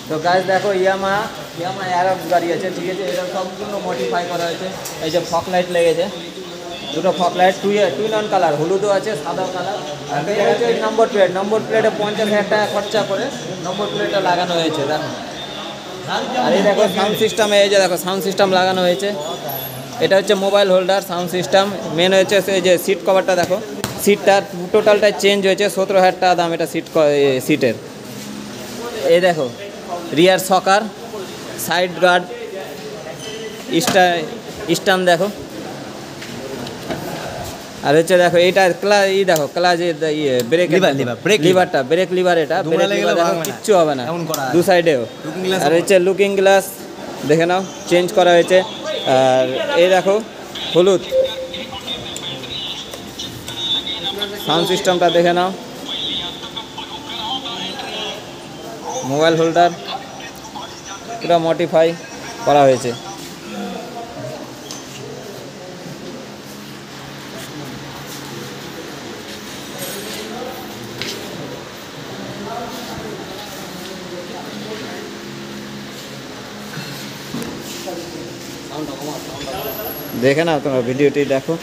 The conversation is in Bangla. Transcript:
তো গাইস দেখো ইয়ামা অ্যারক্স গাড়ি আছে, ঠিক আছে, এটা সম্পূর্ণ মডিফাই করা হয়েছে। এই যে ফক লাইট লেগেছে, দুটো fog light twin on colour, হলুদও আছে সাদা কালার। আর এটা হচ্ছে নম্বর প্লেটে 50,000 টাকা খরচা করে নম্বর প্লেটটা লাগানো হয়েছে দেখো। আর এই দেখো সাউন্ড সিস্টেমে, এই যে দেখো সাউন্ড সিস্টেম লাগানো হয়েছে। এটা হচ্ছে mobile holder, sound system main হচ্ছে এই যে সিট কভারটা দেখো, সিটটা টোটালটাই চেঞ্জ হয়েছে, 17,000 টাকা দাম এটা সিটের। এই দেখো রিয়ার সকার, সাইড গার্ড, স্টান দেখো। আর হচ্ছে দেখো এইটা দেখো ক্লাচ ব্রেক লিভারটা, ব্রেক লিভার, এটা ব্রেক লিভার দেখো কিচ্ছু হবে না দু সাইডেও। আর হচ্ছে লুকিং গ্লাস দেখে নাও চেঞ্জ করা হয়েছে। আর এই দেখো হলুদ, সাউন্ড সিস্টেমটা দেখে নাও, মোবাইল হোল্ডার পুরো মডিফাই করা হয়েছে। দেখে নাও তোমরা ভিডিওটি দেখো।